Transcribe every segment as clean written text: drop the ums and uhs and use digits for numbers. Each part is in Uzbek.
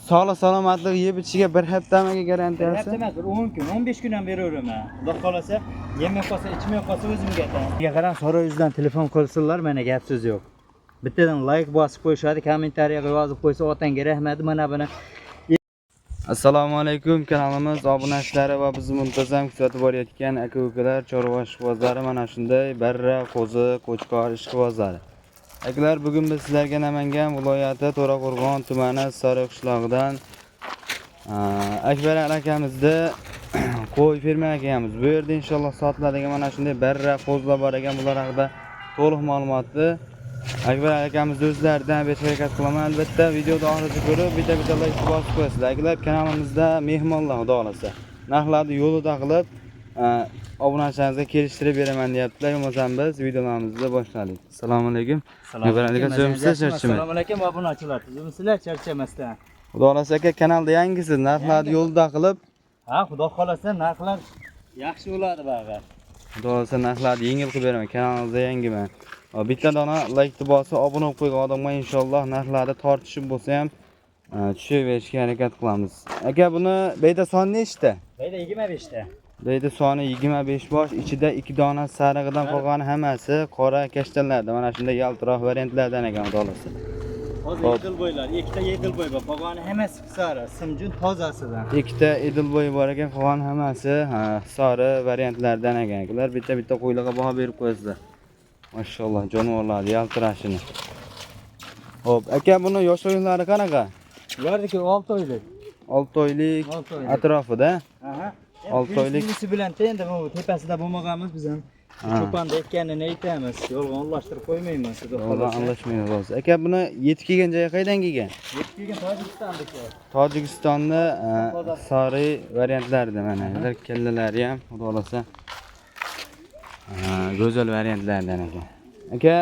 Sağlık salomatlik yeb ichiga bir haftamiga garantiyasi? Bir hafta emas, 10 kun, 15 kun ham beraverman. Xudo xolasa, yemay qolsa, ichmay qolsa o'zimga aytaman. Sizga qarang, Sora yuzdan telefon qilsinlar, mana gap so'z yo'q. Bittadan like bosib qo'yishadi, kommentariyaga yozib qo'ysa, otangga rahmat, mana buni. Assalomu alaykum, kanalimiz obunachilari va bizni muntazam kuzatib borayotgan aka-ukalar, chorva ishqibozlari mana shunday barra, qo'zi, qo'chqor ishqibozlari. Akalar, bugun biz sizlarga Namangan viloyati To'raqo'rg'on tumani Sariq qishlog'idan Akbar akamizni qo'y ferma akamiz bu yerda inshaalloh sotiladigan mana shunday barra, qo'zlar bor ekan. Bular haqida to'liq ma'lumotni Akbar akamizni o'zlaridan berish harakat qilaman. Albatta videoni oxirigacha ko'rib, bitta like bosib qo'yasizlar. Aklar, kanalimizda mehmonlar xudo xolasa narxlarni yo'lida qilib obunachilarimizga kelishtirib beraman deyaptilar. Bo'lmasam biz videolarimizni boshladik. Assalomu alaykum. Akbar aka, sizlar charchamaysiz? Assalomu alaykum obunachilar. Sizlar charchamasdan. Xudo xolasa aka, kanalda yangisiz, narxlarni yo'lida qilib. Ha, xudo xolasa narxlar yaxshi bo'ladi bag'ar. Xudo xolasa narxlarni yengil qilib beraman. Kanalimizda yangiman. Bitta dona like bosib, obuna bo'lib qo'ygan odamga inshaalloh narxlarni tortishib bo'lsa ham tushib berishga harakat qilamiz. Aka, buni beyda soni nechta? Beyda 25 ta. Beyda soni 25 bosh, ichida 2 dona sarig'idan qolgani hammasi qora kashtanlarda. Mana shunday yaltiroq variantlardan ekan, xudo xolasa. Hozir Edilboylar, ikkita Edilboy bor. Qolgani hammasi sari, simjun tozasidan. Ikkita Edilboy bor ekan, qolgani hammasi sari variantlardan ekan. Ular bitta qo'ylarga baho berib qo'yasizlar. Maşallah, canavarlar yaltirashini. Hop, aka, buni yoshliklari qanaqa? Ulardiki 6 oylik. 6 oylik atrofida. Aha. 6 oylik. Bunisi bilan endi bu tepasida bo'lmaganmiz biz ham. Cho'panda aytganini aytamiz. Yolg'onlashtirib qo'ymaymiz. Yolg'on anglashmaymiz hozir. Aka, buni yetib kelgan joyi qaydan kelgan? Yetib kelgan Tojikistondiki. Tojikistonni sari variantlarida mana. Ular kallalari ham, xudo xolasa go'zal variantlardan ekan. Aka,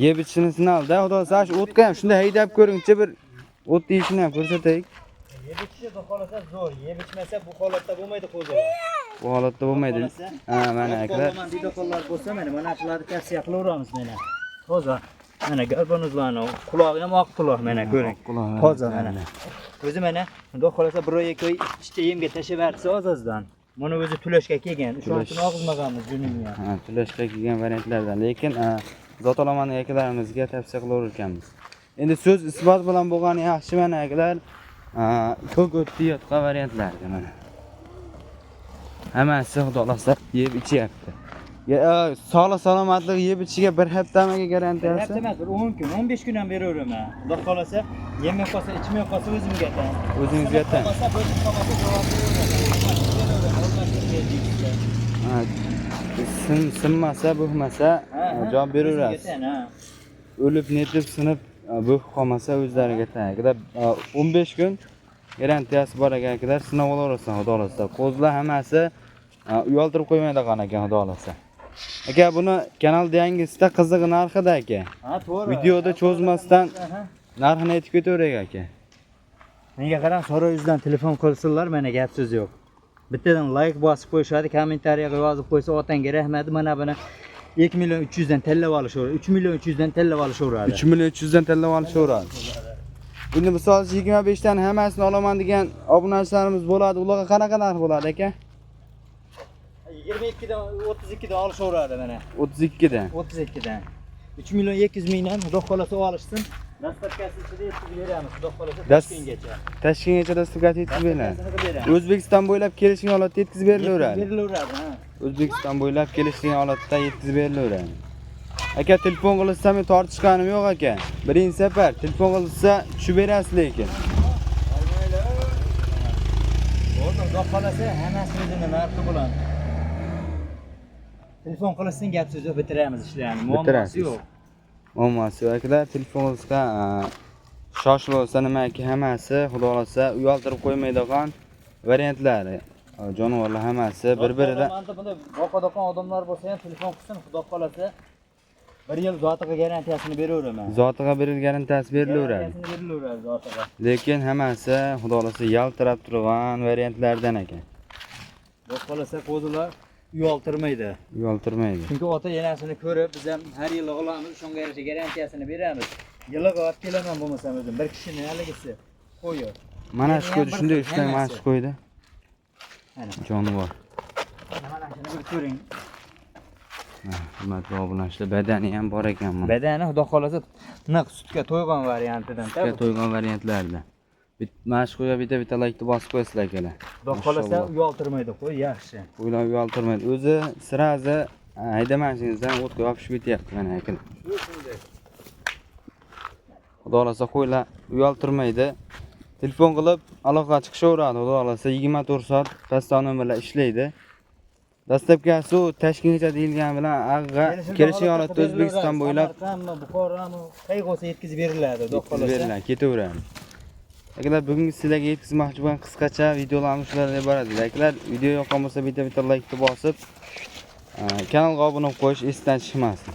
yeb ichishini sinaldi. Xudo xolasa shu o'tga ham shunday haydab ko'ringchi, bir o't yeyishini ham ko'rsataylik. Yeb ichishi xudo xolasa zo'r. Yeb ichmasa bu holatda bo'lmaydi qo'zilar. Bu holatda bo'lmaydi. Mana akalar. Videoqollar bo'lsa mana shularni tavsiya qilaveramiz mana. Toza. Mana galbanuzlarni qulog'i ham oq quloq mana ko'ring. Toza mana. O'zi mana xudo xolasa bir oy ikki oy ichda yemga tashlaversa o'zazdan. Mana o'zi tulashga kelgan. Shunchani og'izmaganmiz junimni. Ha, tulashga kelgan variantlardan. Lekin zotolamanning akalarimizga tavsiya qilaverar ekanmiz. Endi so'z isbot bilan bo'lgani yaxshi mana akalar. Ko'k o'tni yotgan variantlarga mana. Hammasi xudo xolasa yeb ichyapti. Sog'lik salomatlik yeb ichiga bir haftamiga garantiyasi? Bir hafta emas, 10 kun, 15 kun ham beraveraman. Xudo xolasa, yemay qolsa, ichmay qolsa o'zimga aytaman. O'zingizga aytaman. Sinmasa, bo'lmasa javob beraverasiz. O'lib, netib, sinib, bo'q qolmasa o'zlariga aytaman. 15 kun garantiyasi bor ekan akalar, sinab olaverasiz xudo xolasa. Qo'zlar hammasi uyaltirib qo'ymaydigan ekan xudo xolasa. Aka, buni kanalda yangisida qizig'i narxida aka. Ha, to'g'ri. Videoda cho'zmasdan narxini aytib ketaverak aka. Menga qarang, Sora yuzdan telefon qilsinlar, mana gap so'z yo'q. Bittadan like bosib qo'yishadi, kommentariyaga yozib qo'ysa, otangga rahmat, mana buni 2 million 300 dan tellab olishaveradi. 3 million 300 dan tellab olishaveradi. 3 million 300 dan tellab olishaveradi. Buni misol 25 dan hammasini olaman degan obunachilarimiz bo'ladi. Ularga qanaqa narx bo'ladi aka? 22 dan 32 dan olishaveradi mana. 32 dan. 32 dan. 3 million 200 mingdan xudo xolasa olishsin. Dastavkasi ichida yetkazib beramiz, xudo xolasa Toshkentgacha. Toshkentgacha dastavkasi yetkazib beriladi. O'zbekiston bo'ylab kelishgan holatda yetkazib berilaveradi. Berilaveradi, ha. O'zbekiston bo'ylab kelishgan holatda yetkazib berilaveradi. Aka, telefon qilsa men tortishganim yo'q aka. Birinchi safar telefon qilsa tushib berasiz lekin. Bo'ldi, xudo xolasa hammasini o'zini narxi bilan. Telefon qilsin, gap so'zni bitiramiz ishlarni. Muammosi yo'q. Muammosi yo'q akalar, telefon qilsa shoshib olsa nimaki hammasi xudo xolasa uyaltirib qo'ymaydigan variantlari. Jonivorlar hammasi bir-biridan. Manda bunda boqadigan odamlar bo'lsa ham telefon qilsin, xudo xolasa 1 yil zotiga garantiyasini beraveraman. Zotiga garantiyasi berilaveradi. Berilaveradi zotiga. Lekin hammasi xudo xolasa yaltirab turgan variantlardan ekan. Xudo xolasa qo'zilar uyaltirmaydi. Uyaltirmaydi. Chunki ota enasini ko'rib, biz ham har yil olamiz, shunga yarasha garantiyasini beramiz. Yiliga olib kelaman bo'lmasam o'zim. Bir kishini haligisi qo'yib. Mana Meni shu ham qo'ydi bir shunday xil ishlang, mana hammasi. shu qo'ydi. Mana. Jonivor. Mana shuni bir ko'ring. Hurmatli obunachilar, badani ham bor ekan buni. Badani xudo xolasa naq sutga to'ygan variantidan. Sutga to'ygan variantlardan. Mana shu qo'yga bitta laykni bosib qo'yasizlar akalar. Xudo xolasa uyaltirmaydi qo'y, yaxshi. Qo'ylar uyaltirmaydi. O'zi sirazi haydamaysingizdan o'tga yopishib ketyapti mana akalar. Shu shunday. Xudo xolasa qo'ylar uyaltirmaydi. Telefon qilib aloqa chiqishaveradi. Xudo xolasa 24 soat pastdan bilan ishlaydi. Dastlabkasi u Toshkentgacha deyilgani bilan ag'ga kirish holatda O'zbekiston bo'ylab Samarqandmi, Buxoromi, qayg'usi yetkazib beriladi, xudo xolasa. beriladi, ketaveradi. Akalar, bugungi sizlarga yetkazmoqchi bo'lgan qisqacha videolarimiz shulardan iborat edi. Akalar, video yoqqan bo'lsa bitta like bosib, kanalga obuna bo'lib qo'yish esdan chiqmasin.